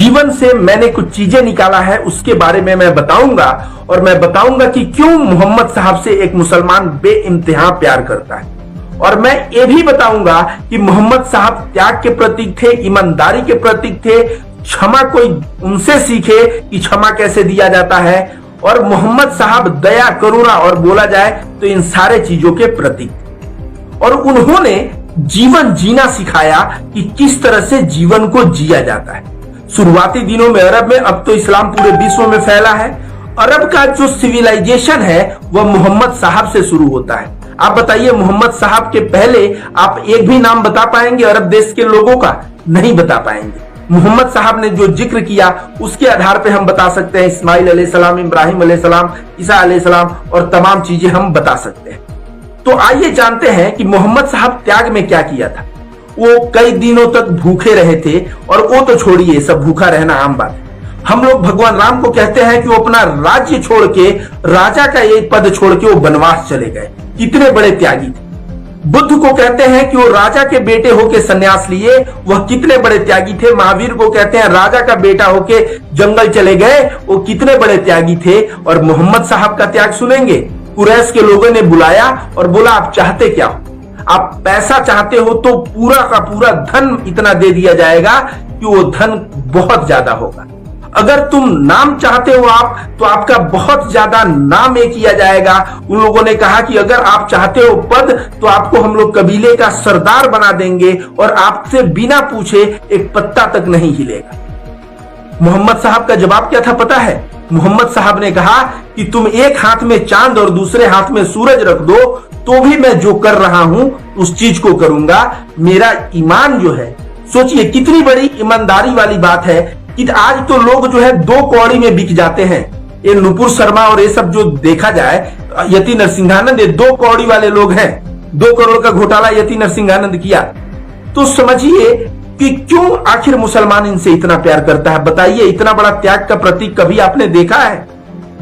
जीवन से मैंने कुछ चीजें निकाला है, उसके बारे में मैं बताऊंगा। और मैं बताऊंगा कि क्यों मोहम्मद साहब से एक मुसलमान बेइंतहा प्यार करता है। और मैं ये भी बताऊंगा कि मोहम्मद साहब त्याग के प्रतीक थे, ईमानदारी के प्रतीक थे। क्षमा कोई उनसे सीखे कि क्षमा कैसे दिया जाता है। और मोहम्मद साहब दया, करुणा और बोला जाए तो इन सारे चीजों के प्रतीक थे। और उन्होंने जीवन जीना सिखाया कि किस तरह से जीवन को जिया जाता है। शुरुआती दिनों में अरब में, अब तो इस्लाम पूरे विश्व में फैला है। अरब का जो सिविलाइजेशन है वह मोहम्मद साहब से शुरू होता है। आप बताइए, मोहम्मद साहब के पहले आप एक भी नाम बता पाएंगे अरब देश के लोगों का? नहीं बता पाएंगे। मोहम्मद साहब ने जो जिक्र किया उसके आधार पर हम बता सकते हैं इस्माइल अलैहिस्सलाम, इब्राहिम अलैहिस्सलाम, ईसा अलैहिस्सलाम और तमाम चीजें हम बता सकते हैं। तो आइए जानते हैं कि मोहम्मद साहब त्याग में क्या किया था। वो कई दिनों तक भूखे रहे थे, और वो तो छोड़िए, सब भूखा रहना आम बात है। हम लोग भगवान राम को कहते हैं कि वो अपना राज्य छोड़ के, राजा का एक पद छोड़ के वो वनवास चले गए। कितने बड़े त्यागी थे। बुद्ध को कहते हैं कि वो राजा के बेटे होके सन्यास लिए, वह कितने बड़े त्यागी थे। महावीर को कहते हैं राजा का बेटा होके जंगल चले गए, वो कितने बड़े त्यागी थे। और मोहम्मद साहब का त्याग सुनेंगे। कुरैश के लोगों ने बुलाया और बोला, आप चाहते क्या हो? आप पैसा चाहते हो तो पूरा का पूरा धन इतना दे दिया जाएगा कि वो धन बहुत ज्यादा होगा। अगर तुम नाम चाहते हो आप, तो आपका बहुत ज्यादा नाम ये किया जाएगा। उन लोगों ने कहा कि अगर आप चाहते हो पद, तो आपको हम लोग कबीले का सरदार बना देंगे और आपसे बिना पूछे एक पत्ता तक नहीं हिलेगा। मोहम्मद साहब का जवाब क्या था पता है? मोहम्मद साहब ने कहा कि तुम एक हाथ में चांद और दूसरे हाथ में सूरज रख दो तो भी मैं जो कर रहा हूं उस चीज को करूंगा। मेरा ईमान जो है, सोचिए कितनी बड़ी ईमानदारी वाली बात है कि आज तो लोग जो है 2 कौड़ी में बिक जाते हैं। ये नुपुर शर्मा और ये सब जो देखा जाए, यति नरसिंहानंद, ये 2 कौड़ी वाले लोग हैं। 2 करोड़ का घोटाला यति नरसिंहानंद किया। तो समझिए कि क्यों आखिर मुसलमान इनसे इतना प्यार करता है। बताइए, इतना बड़ा त्याग का प्रतीक कभी आपने देखा है?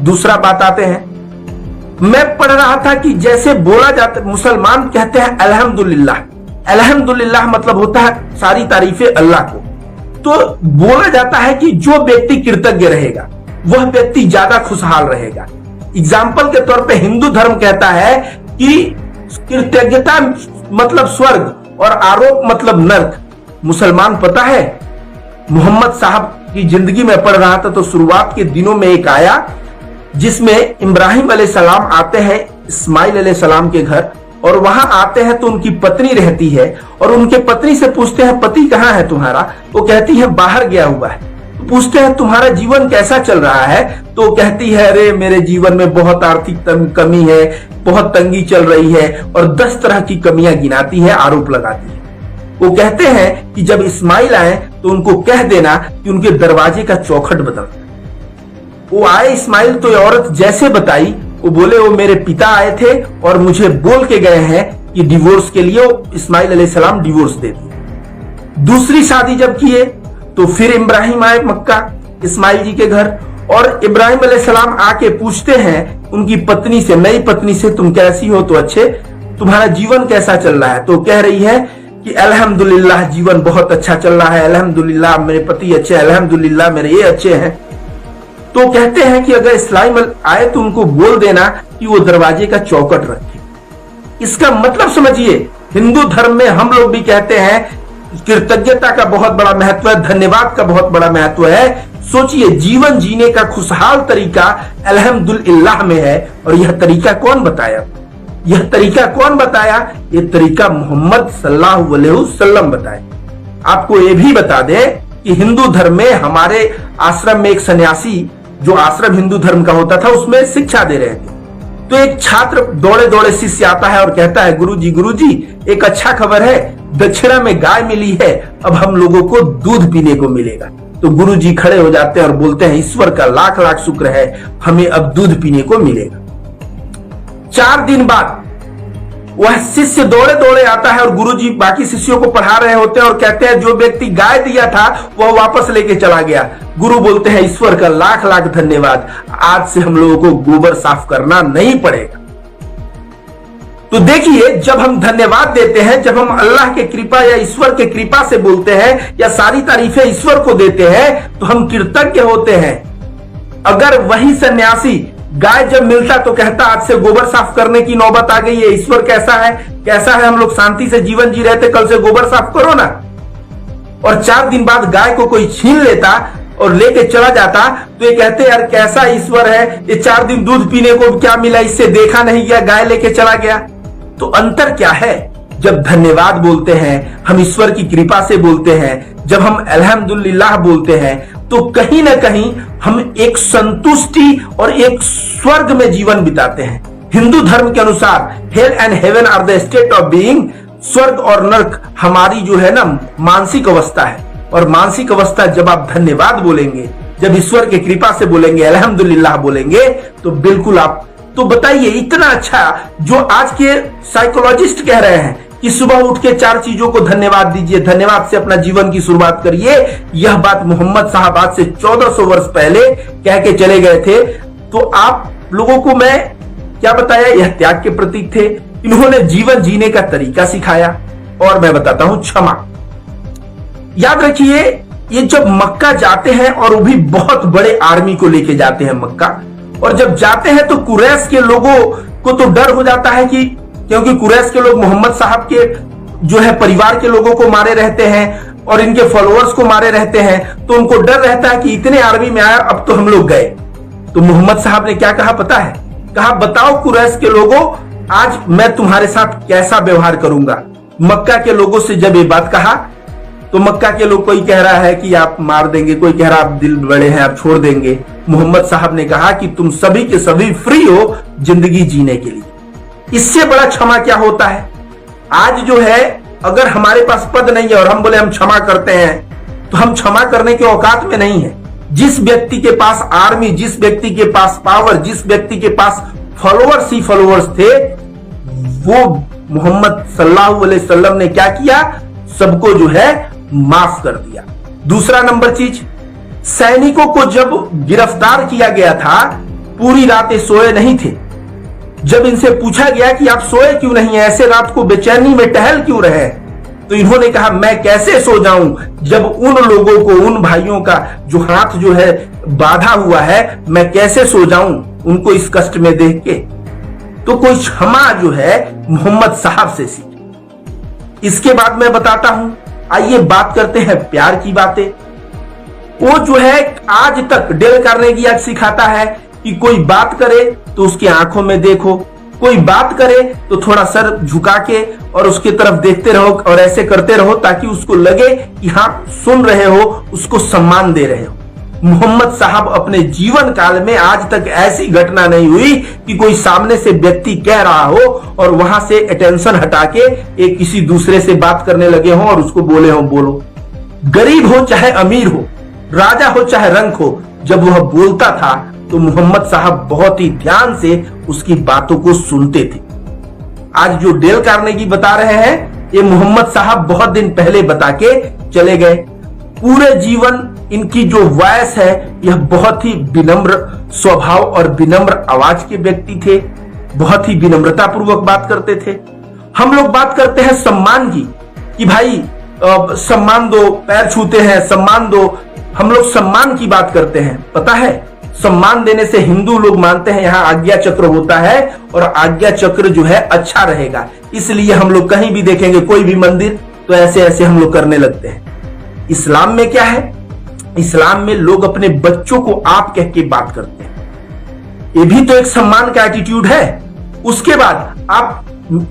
दूसरा बात आते हैं, मैं पढ़ रहा था कि जैसे बोला जाता, मुसलमान कहते हैं अल्हम्दुलिल्लाह। अल्हम्दुलिल्लाह मतलब होता है सारी तारीफें अल्लाह को। तो बोला जाता है कि जो व्यक्ति कृतज्ञ रहेगा वह व्यक्ति ज्यादा खुशहाल रहेगा। एग्जाम्पल के तौर पे हिंदू धर्म कहता है कि कृतज्ञता मतलब स्वर्ग और आरोप मतलब नर्क। मुसलमान पता है, मोहम्मद साहब की जिंदगी में पढ़ रहा था तो शुरुआत के दिनों में एक आया जिसमें इब्राहिम अलैहिस्सलाम आते हैं इस्माइल अलैहिस्सलाम के घर, और वहां आते हैं तो उनकी पत्नी रहती है और उनके पत्नी से पूछते हैं पति कहाँ है तुम्हारा? वो कहती है बाहर गया हुआ है। तो पूछते हैं तुम्हारा जीवन कैसा चल रहा है? तो कहती है अरे मेरे जीवन में बहुत आर्थिक कमी है, बहुत तंगी चल रही है, और 10 तरह की कमियां गिनाती है, आरोप लगाती है। वो कहते हैं कि जब इस्माइल आए तो उनको कह देना कि उनके दरवाजे का चौखट बदल दे। वो आए इस्माइल तो ये औरत जैसे बताई, वो बोले वो मेरे पिता आए थे और मुझे बोल के गए हैं कि डिवोर्स के लिए इस्माइल अलैहिस्सलाम डिवोर्स दे दिए। दूसरी शादी जब किए तो फिर इब्राहिम आए मक्का इस्माइल जी के घर, और इब्राहिम अलैहिस्सलाम आके पूछते हैं उनकी पत्नी से, नई पत्नी से, तुम कैसी हो? तो अच्छे, तुम्हारा जीवन कैसा चल रहा है? तो कह रही है कि अल्हम्दुलिल्लाह जीवन बहुत अच्छा चल रहा है, अल्हम्दुलिल्लाह मेरे पति अच्छे, अल्हम्दुलिल्लाह मेरे ये अच्छे हैं। तो कहते हैं कि अगर इस्लाम आए तो उनको बोल देना कि वो दरवाजे का चौखट रखे। इसका मतलब समझिए, हिंदू धर्म में हम लोग भी कहते हैं कृतज्ञता का बहुत बड़ा महत्व है, धन्यवाद का बहुत बड़ा महत्व है। सोचिए, जीवन जीने का खुशहाल तरीका अल्हम्दुलिल्लाह में है। और यह तरीका कौन बताया? यह तरीका कौन बताया? यह तरीका मोहम्मद सल्लल्लाहु अलैहि वसल्लम बताए। आपको यह भी बता दें कि हिंदू धर्म में हमारे आश्रम में एक सन्यासी, जो आश्रम हिंदू धर्म का होता था, उसमें शिक्षा दे रहे थे। तो एक छात्र दौड़े दौड़े शिष्य आता है और कहता है गुरुजी एक अच्छा खबर है, दक्षिणा में गाय मिली है, अब हम लोगों को दूध पीने को मिलेगा। तो गुरुजी खड़े हो जाते हैं और बोलते हैं ईश्वर का लाख लाख शुक्र है, हमें अब दूध पीने को मिलेगा। 4 दिन बाद वह शिष्य दौड़े दौड़े आता है और गुरुजी बाकी शिष्यों को पढ़ा रहे होते हैं और कहते हैं जो व्यक्ति गाय दिया था वह वापस लेके चला गया। गुरु बोलते हैं ईश्वर का लाख लाख धन्यवाद, आज से हम लोगों को गोबर साफ करना नहीं पड़ेगा। तो देखिए, जब हम धन्यवाद देते हैं, जब हम अल्लाह के कृपा या ईश्वर के कृपा से बोलते हैं या सारी तारीफें ईश्वर को देते हैं, तो हम कृतज्ञ होते हैं। अगर वही सन्यासी गाय जब मिलता तो कहता आज से गोबर साफ करने की नौबत आ गई है, ईश्वर कैसा है, हम लोग शांति से जीवन जी रहे थे, कल से गोबर साफ करो ना। और 4 दिन बाद गाय को कोई छीन लेता और लेके चला जाता तो ये कहते यार कैसा ईश्वर है, ये 4 दिन दूध पीने को क्या मिला, इससे देखा नहीं गया, गाय लेके चला गया। तो अंतर क्या है? जब धन्यवाद बोलते हैं, हम ईश्वर की कृपा से बोलते हैं, जब हम अल्हम्दुलिल्लाह बोलते हैं, तो कहीं ना कहीं हम एक संतुष्टि और एक स्वर्ग में जीवन बिताते हैं। हिंदू धर्म के अनुसार hell and heaven are the state of being, स्वर्ग और नरक हमारी जो है ना मानसिक अवस्था है। और मानसिक अवस्था जब आप धन्यवाद बोलेंगे, जब ईश्वर की कृपा से बोलेंगे, अल्हम्दुलिल्लाह बोलेंगे, तो बिल्कुल आप, तो बताइए इतना अच्छा जो आज के साइकोलॉजिस्ट कह रहे हैं कि सुबह उठ के 4 चीजों को धन्यवाद दीजिए, धन्यवाद से अपना जीवन की शुरुआत करिए। यह बात मोहम्मद साहब आज से 1400 वर्ष पहले कह के चले गए थे। तो आप लोगों को मैं क्या बताया, यह त्याग के प्रतीक थे। इन्होंने जीवन जीने का तरीका सिखाया। और मैं बताता हूं क्षमा। याद रखिए, ये जब मक्का जाते हैं और वो भी बहुत बड़े आर्मी को लेके जाते हैं मक्का, और जब जाते हैं तो कुरैश के लोगों को तो डर हो जाता है कि क्योंकि कुरैश के लोग मोहम्मद साहब के जो है परिवार के लोगों को मारे रहते हैं और इनके फॉलोअर्स को मारे रहते हैं, तो उनको डर रहता है कि इतने आर्मी में आया, अब तो हम लोग गए। तो मोहम्मद साहब ने क्या कहा पता है? कहा बताओ कुरैश के लोगों, आज मैं तुम्हारे साथ कैसा व्यवहार करूंगा। मक्का के लोगों से जब ये बात कहा तो मक्का के लोग, कोई कह रहा है कि आप मार देंगे, कोई कह रहा है आप दिल बड़े हैं आप छोड़ देंगे। मोहम्मद साहब ने कहा कि तुम सभी के सभी फ्री हो जिंदगी जीने के लिए। इससे बड़ा क्षमा क्या होता है? आज जो है अगर हमारे पास पद नहीं है और हम बोले हम क्षमा करते हैं, तो हम क्षमा करने के औकात में नहीं है। जिस व्यक्ति के पास आर्मी, जिस व्यक्ति के पास पावर, जिस व्यक्ति के पास फॉलोअर्स ही फॉलोअर्स थे, वो मोहम्मद सल्लल्लाहु अलैहि वसल्लम ने क्या किया? सबको जो है माफ कर दिया। दूसरा नंबर चीज, सैनिकों को जब गिरफ्तार किया गया था, पूरी रात ये सोए नहीं थे। जब इनसे पूछा गया कि आप सोए क्यों नहीं, ऐसे रात को बेचैनी में टहल क्यों रहे, तो इन्होंने कहा मैं कैसे सो जाऊं जब उन लोगों को, उन भाइयों का जो हाथ जो है बांधा हुआ है, मैं कैसे सो जाऊं उनको इस कष्ट में देख के। तो कोई क्षमा जो है मोहम्मद साहब से सीखे। इसके बाद मैं बताता हूं, आइए बात करते हैं प्यार की बातें। वो जो है आज तक डेल कार्नेगी आज सिखाता है कि कोई बात करे तो उसकी आंखों में देखो, कोई बात करे तो थोड़ा सर झुका के और उसकी तरफ देखते रहो और ऐसे करते रहो ताकि उसको लगे कि हाँ सुन रहे हो, उसको सम्मान दे रहे हो। मोहम्मद साहब अपने जीवन काल में आज तक ऐसी घटना नहीं हुई कि कोई सामने से व्यक्ति कह रहा हो और वहां से अटेंशन हटा के एक किसी दूसरे से बात करने लगे हो और उसको बोले हो बोलो। गरीब हो चाहे अमीर हो, राजा हो चाहे रंक हो, जब वह बोलता था तो मोहम्मद साहब बहुत ही ध्यान से उसकी बातों को सुनते थे। आज जो डेल कार्नेगी बता रहे हैं, ये मोहम्मद साहब बहुत दिन पहले बता के चले गए। पूरे जीवन इनकी जो वॉइस है, यह बहुत ही विनम्र स्वभाव और विनम्र आवाज के व्यक्ति थे, बहुत ही विनम्रता पूर्वक बात करते थे। हम लोग बात करते हैं सम्मान की कि भाई सम्मान दो, पैर छूते हैं सम्मान दो, हम लोग सम्मान की बात करते हैं। पता है सम्मान देने से हिंदू लोग मानते हैं यहाँ आज्ञा चक्र होता है और आज्ञा चक्र जो है अच्छा रहेगा, इसलिए हम लोग कहीं भी देखेंगे कोई भी मंदिर तो ऐसे ऐसे हम लोग करने लगते हैं। इस्लाम में क्या है? इस्लाम में लोग अपने बच्चों को आप कह के बात करते हैं, ये भी तो एक सम्मान का एटीट्यूड है। उसके बाद आप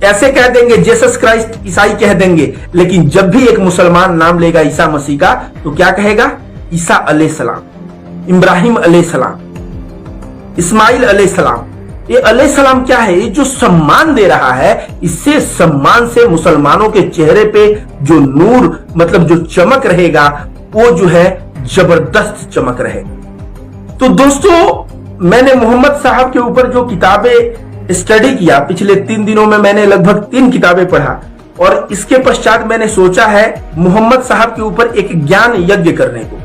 ऐसे कह देंगे जीसस क्राइस्ट, ईसाई कह देंगे, लेकिन जब भी एक मुसलमान नाम लेगा ईसा मसीह का तो क्या कहेगा? ईसा अलैहिस्सलाम, इब्राहिम अलैहिस्सलाम, इस्माइल अलैहिस्सलाम। ये अलैहिस्सलाम क्या है? ये जो सम्मान दे रहा है, इससे सम्मान से मुसलमानों के चेहरे पे जो नूर मतलब जो चमक रहेगा वो जो है जबरदस्त चमक रहेगा। तो दोस्तों मैंने मोहम्मद साहब के ऊपर जो किताबें स्टडी किया, पिछले 3 दिनों में मैंने लगभग 3 किताबें पढ़ा और इसके पश्चात मैंने सोचा है मोहम्मद साहब के ऊपर एक ज्ञान यज्ञ करने को।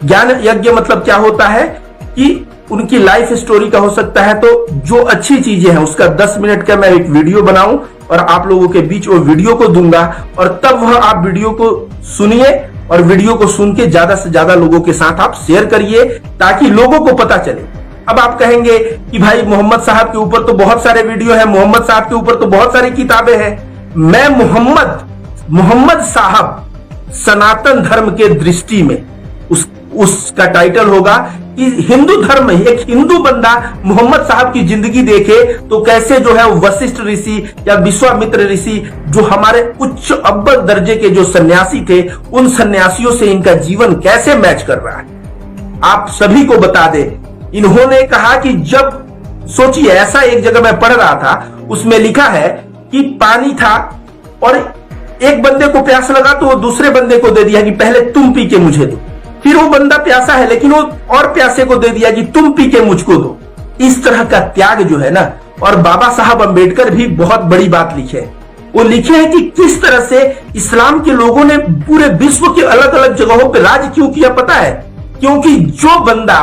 ज्ञान यज्ञ मतलब क्या होता है कि उनकी लाइफ स्टोरी का हो सकता है, तो जो अच्छी चीजें हैं उसका 10 मिनट का मैं एक वीडियो बनाऊं और आप लोगों के बीच वो वीडियो को दूंगा, और तब वह आप वीडियो को सुनिए और वीडियो को सुन के ज्यादा से ज्यादा लोगों के साथ आप शेयर करिए ताकि लोगों को पता चले। अब आप कहेंगे कि भाई मोहम्मद साहब के ऊपर तो बहुत सारे वीडियो हैं, मोहम्मद साहब के ऊपर तो बहुत सारी किताबें हैं। मैं मोहम्मद साहब सनातन धर्म के दृष्टि में उसका टाइटल होगा कि हिंदू धर्म, एक हिंदू बंदा मोहम्मद साहब की जिंदगी देखे तो कैसे जो है वशिष्ठ ऋषि या विश्वामित्र ऋषि, जो हमारे उच्च अव्वल दर्जे के जो सन्यासी थे, उन सन्यासियों से इनका जीवन कैसे मैच कर रहा है। आप सभी को बता दे, इन्होंने कहा कि जब सोचिए, ऐसा एक जगह मैं पढ़ रहा था, उसमें लिखा है कि पानी था और एक बंदे को प्यास लगा तो वो दूसरे बंदे को दे दिया कि पहले तुम पी के मुझे दो। फिर वो बंदा प्यासा है लेकिन वो और प्यासे को दे दिया कि तुम पी के मुझको दो। इस तरह का त्याग जो है ना, और बाबा साहब अंबेडकर भी बहुत बड़ी बात लिखे, वो लिखे हैं कि किस तरह से इस्लाम के लोगों ने पूरे विश्व के अलग अलग जगहों पर राज क्यों किया पता है? क्योंकि जो बंदा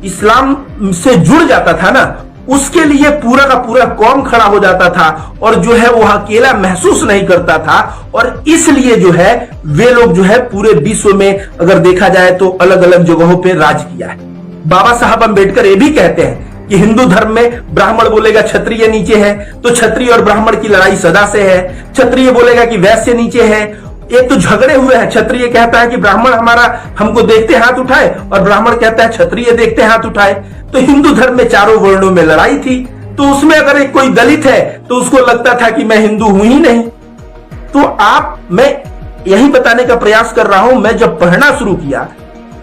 इस्लाम से जुड़ जाता था ना, उसके लिए पूरा का पूरा कौम खड़ा हो जाता था और जो है वो अकेला महसूस नहीं करता था, और इसलिए जो है वे लोग जो है पूरे विश्व में अगर देखा जाए तो अलग अलग जगहों पे राज किया है। बाबा साहब अंबेडकर ये भी कहते हैं कि हिंदू धर्म में ब्राह्मण बोलेगा क्षत्रिय नीचे है, तो क्षत्रिय और ब्राह्मण की लड़ाई सदा से है। क्षत्रिय बोलेगा कि वैश्य नीचे है, एक तो झगड़े हुए हैं। क्षत्रिय कहता है कि ब्राह्मण हमको देखते हाथ उठाए, और ब्राह्मण कहता है क्षत्रिय देखते हाथ उठाए। तो हिंदू धर्म में चारों वर्णों में लड़ाई थी, तो उसमें अगर एक कोई दलित है तो उसको लगता था कि मैं हिंदू हूं ही नहीं। तो मैं यही बताने का प्रयास कर रहा हूं, मैं जब पढ़ना शुरू किया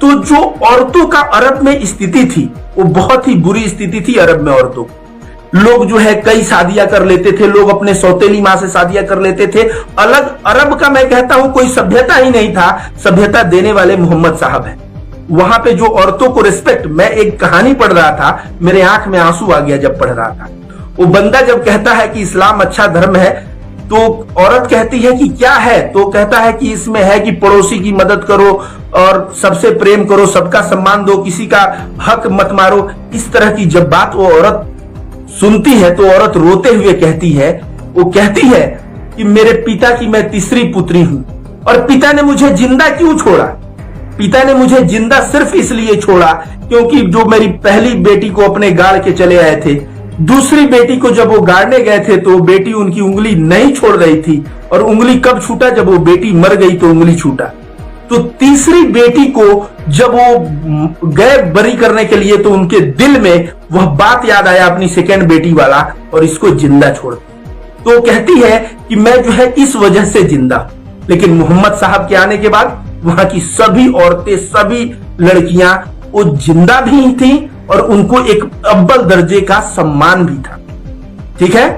तो जो औरतों का अरब में स्थिति थी वो बहुत ही बुरी स्थिति थी। अरब में औरतों, लोग जो है कई शादियां कर लेते थे, लोग अपने सौतेली मां से शादियां कर लेते थे। अलग अरब का मैं कहता हूं कोई सभ्यता ही नहीं था, सभ्यता देने वाले मोहम्मद साहब हैं। वहां पे जो औरतों को रिस्पेक्ट, मैं एक कहानी पढ़ रहा था, मेरे आंख में आंसू आ गया जब पढ़ रहा था। वो बंदा जब कहता है कि इस्लाम अच्छा धर्म है, तो औरत कहती है कि क्या है, तो कहता है कि इसमें है कि पड़ोसी की मदद करो और सबसे प्रेम करो, सबका सम्मान दो, किसी का हक मत मारो। इस तरह की जब बात वो औरत सुनती है तो औरत रोते हुए कहती है, वो कहती है कि मेरे पिता की मैं तीसरी पुत्री हूं और पिता ने मुझे जिंदा क्यों छोड़ा? पिता ने मुझे जिंदा सिर्फ इसलिए छोड़ा क्योंकि जो मेरी पहली बेटी को अपने गाड़ के चले आए थे, दूसरी बेटी को जब वो गाड़ने गए थे तो बेटी उनकी उंगली नहीं छोड़ रही थी, और उंगली कब छूटा? जब वो बेटी मर गई तो उंगली छूटा। तो तीसरी बेटी को जब वो गए बरी करने के लिए तो उनके दिल में वह बात याद आया अपनी सेकेंड बेटी वाला, और इसको जिंदा छोड़। तो कहती है कि मैं जो है इस वजह से जिंदा। लेकिन मोहम्मद साहब के आने के बाद वहां की सभी औरतें, सभी लड़कियां वो जिंदा भी थी और उनको एक अव्वल दर्जे का सम्मान भी था। ठीक है,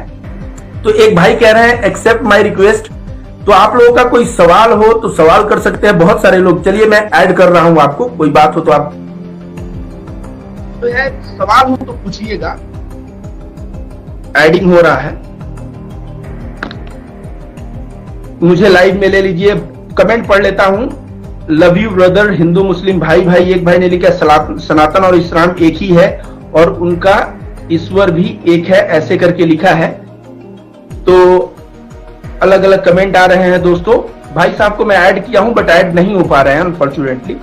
तो एक भाई कह रहे हैं एक्सेप्ट माय रिक्वेस्ट। तो आप लोगों का कोई सवाल हो तो सवाल कर सकते हैं, बहुत सारे लोग। चलिए मैं ऐड कर रहा हूं आपको, कोई बात हो तो आप तो है, सवाल हो तो पूछिएगा। एडिंग हो रहा है, मुझे लाइव में ले लीजिए। कमेंट पढ़ लेता हूं। लव यू ब्रदर, हिंदू मुस्लिम भाई भाई। एक भाई ने लिखा सनातन और इस्लाम एक ही है और उनका ईश्वर भी एक है, ऐसे करके लिखा है। तो अलग अलग कमेंट आ रहे हैं दोस्तों। भाई साहब को मैं ऐड किया हूं बट ऐड नहीं हो पा रहे हैं अनफॉर्चुनेटली।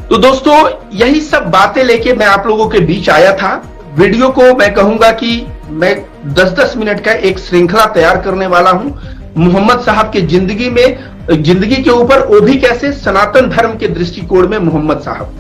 तो दोस्तों यही सब बातें लेके मैं आप लोगों के बीच आया था। वीडियो को मैं कहूंगा कि मैं 10-10 मिनट का एक श्रृंखला तैयार करने वाला हूं मोहम्मद साहब के जिंदगी के ऊपर, वो भी कैसे सनातन धर्म के दृष्टिकोण में मोहम्मद साहब।